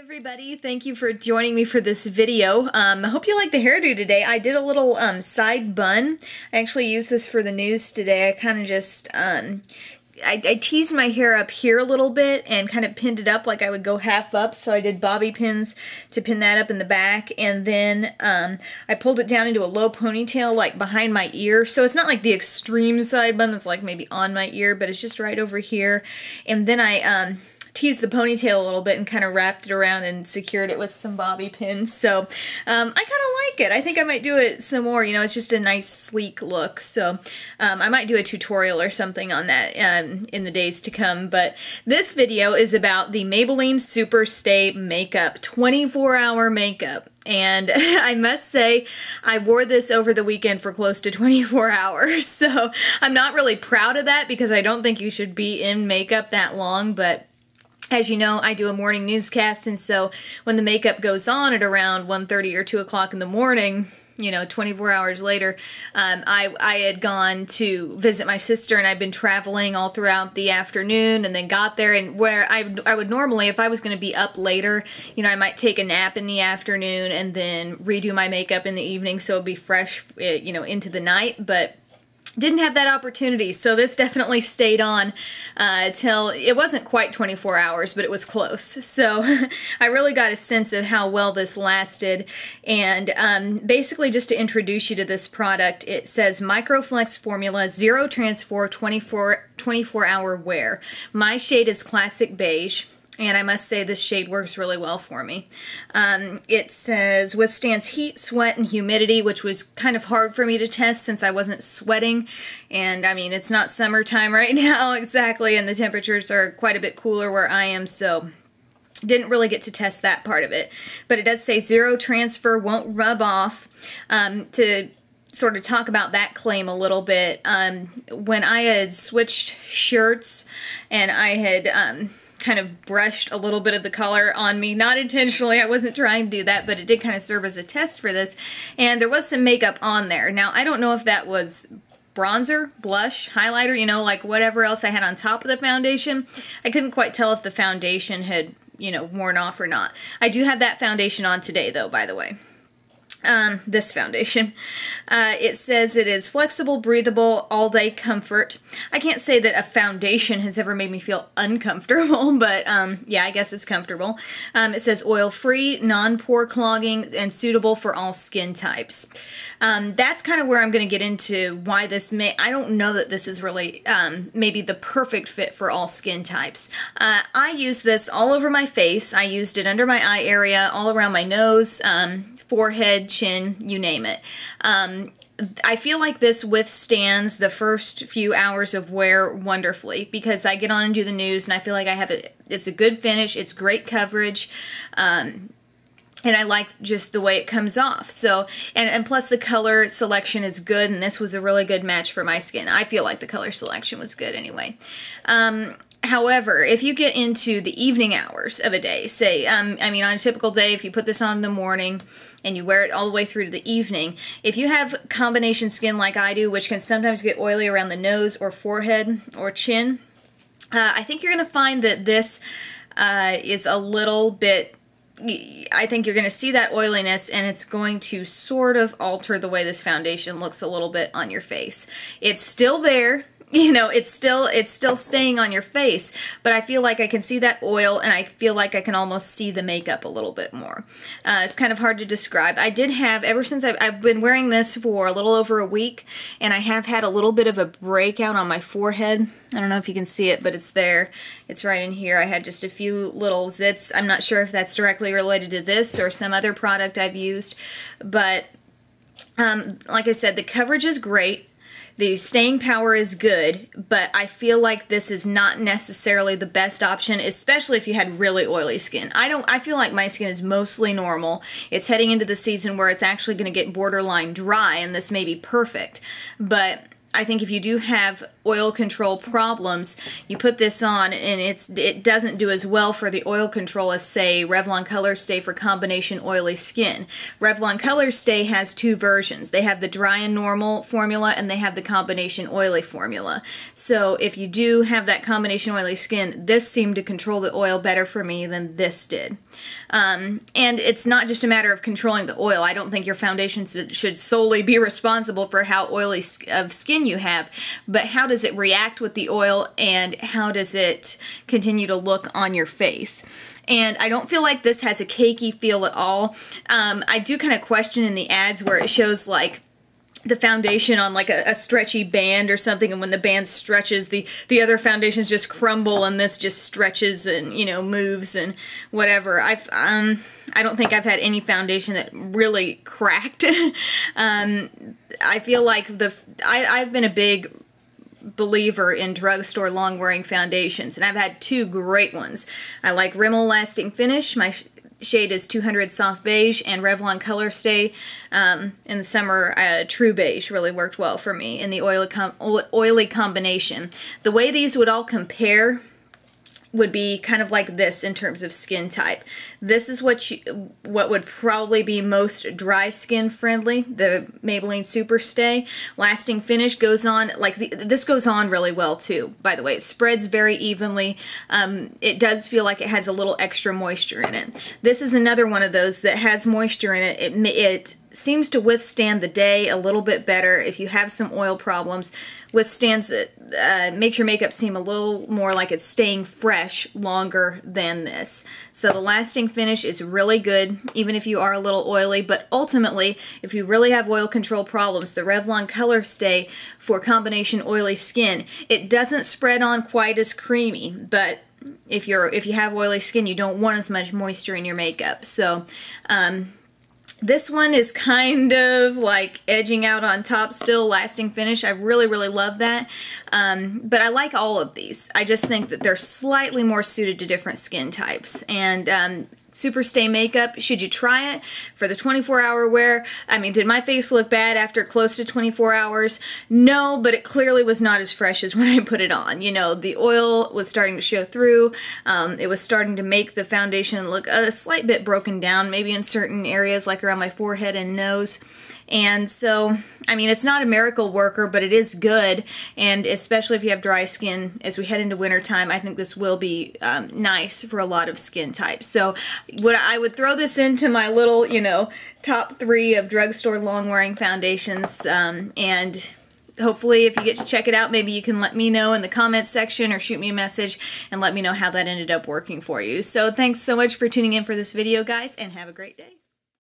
Everybody, thank you for joining me for this video. I hope you like the hairdo today. I did a little side bun. I actually used this for the news today. I kind of just I teased my hair up here a little bit and kind of pinned it up like I would go half up, so I did bobby pins to pin that up in the back, and then I pulled it down into a low ponytail like behind my ear, so it's not like the extreme side bun that's like maybe on my ear, but it's just right over here. And then I teased the ponytail a little bit and kind of wrapped it around and secured it with some bobby pins. So I kind of like it. I think I might do it some more. You know, it's just a nice sleek look. So I might do a tutorial or something on that in the days to come. But this video is about the Maybelline SuperStay makeup, 24-hour makeup. And I must say, I wore this over the weekend for close to 24 hours. So I'm not really proud of that because I don't think you should be in makeup that long, but as you know, I do a morning newscast, and so when the makeup goes on at around 1:30 or 2 o'clock in the morning, you know, 24 hours later, I had gone to visit my sister, and I'd been traveling all throughout the afternoon, and then got there, and where I would normally, if I was going to be up later, you know, I might take a nap in the afternoon and then redo my makeup in the evening so it'd be fresh, you know, into the night, but didn't have that opportunity, so this definitely stayed on till it wasn't quite 24 hours, but it was close. So I really got a sense of how well this lasted, and basically just to introduce you to this product, it says Microflex Formula, Zero Transfer, 24-hour wear. My shade is Classic Beige. And I must say this shade works really well for me. It says withstands heat, sweat, and humidity, which was kind of hard for me to test since I wasn't sweating. And I mean, it's not summertime right now exactly, and the temperatures are quite a bit cooler where I am, so didn't really get to test that part of it. But it does say zero transfer, won't rub off. To sort of talk about that claim a little bit, when I had switched shirts and I had kind of brushed a little bit of the color on me, not intentionally, I wasn't trying to do that, but it did kind of serve as a test for this, and there was some makeup on there. Now, I don't know if that was bronzer, blush, highlighter, you know, like whatever else I had on top of the foundation. I couldn't quite tell if the foundation had, you know, worn off or not. I do have that foundation on today, though, by the way. This foundation. It says it is flexible, breathable, all-day comfort. I can't say that a foundation has ever made me feel uncomfortable, but yeah, I guess it's comfortable. It says oil-free, non-pore clogging, and suitable for all skin types. That's kind of where I'm going to get into why this I don't know that this is really maybe the perfect fit for all skin types. I use this all over my face. I used it under my eye area, all around my nose, forehead, chin, you name it. I feel like this withstands the first few hours of wear wonderfully because I get on and do the news, and I feel like I have it's a good finish, it's great coverage, and I like just the way it comes off. So, and plus the color selection is good, and this was a really good match for my skin. I feel like the color selection was good anyway. However, if you get into the evening hours of a day, say, I mean, on a typical day, if you put this on in the morning and you wear it all the way through to the evening, if you have combination skin like I do, which can sometimes get oily around the nose or forehead or chin, I think you're going to find that this is a little bit, I think you're going to see that oiliness, and it's going to sort of alter the way this foundation looks a little bit on your face. It's still there. You know, it's still staying on your face, but I feel like I can see that oil, and I feel like I can almost see the makeup a little bit more. It's kind of hard to describe. I did have, ever since I've been wearing this for a little over a week, and I have had a little bit of a breakout on my forehead. I don't know if you can see it, but it's there. It's right in here. I had just a few little zits. I'm not sure if that's directly related to this or some other product I've used, but like I said, the coverage is great. The staying power is good, but I feel like this is not necessarily the best option, especially if you had really oily skin. I feel like my skin is mostly normal. It's heading into the season where it's actually going to get borderline dry, and this may be perfect. But I think if you do have oil control problems, you put this on and it doesn't do as well for the oil control as, say, Revlon Color Stay for combination oily skin. Revlon Color Stay has two versions. They have the dry and normal formula and they have the combination oily formula. So if you do have that combination oily skin, this seemed to control the oil better for me than this did. And it's not just a matter of controlling the oil. I don't think your foundation should solely be responsible for how oily of skin you have, but how does it react with the oil and how does it continue to look on your face. And I don't feel like this has a cakey feel at all. I do kind of question in the ads where it shows like the foundation on like a stretchy band or something, and when the band stretches, the other foundations just crumble and this just stretches and, you know, moves and whatever. I don't think I've had any foundation that really cracked. I feel like I've been a big believer in drugstore long-wearing foundations, and I've had two great ones. I like Rimmel Lasting Finish. My shade is 200 Soft Beige, and Revlon Color Stay in the summer True Beige really worked well for me in the oily combination. The way these would all compare would be kind of like this in terms of skin type. This is what would probably be most dry skin friendly, the Maybelline SuperStay. Lasting Finish goes on, like this goes on really well too, by the way. It spreads very evenly. It does feel like it has a little extra moisture in it. This is another one of those that has moisture in it. It seems to withstand the day a little bit better if you have some oil problems. Withstands it, makes your makeup seem a little more like it's staying fresh longer than this. So the Lasting Finish is really good, even if you are a little oily, but ultimately, if you really have oil control problems, the Revlon Color Stay for combination oily skin, it doesn't spread on quite as creamy, but if you have oily skin, you don't want as much moisture in your makeup. So, this one is kind of like edging out on top still, Lasting Finish. I really, really love that. But I like all of these. I just think that they're slightly more suited to different skin types. And SuperStay makeup, should you try it for the 24-hour wear? I mean, did my face look bad after close to 24 hours? No, but it clearly was not as fresh as when I put it on. You know, the oil was starting to show through. It was starting to make the foundation look a slight bit broken down, maybe in certain areas like around my forehead and nose. And so, I mean, it's not a miracle worker, but it is good, and especially if you have dry skin, as we head into wintertime, I think this will be nice for a lot of skin types. So I would throw this into my little, you know, top 3 of drugstore long-wearing foundations, and hopefully if you get to check it out, maybe you can let me know in the comments section or shoot me a message and let me know how that ended up working for you. So thanks so much for tuning in for this video, guys, and have a great day.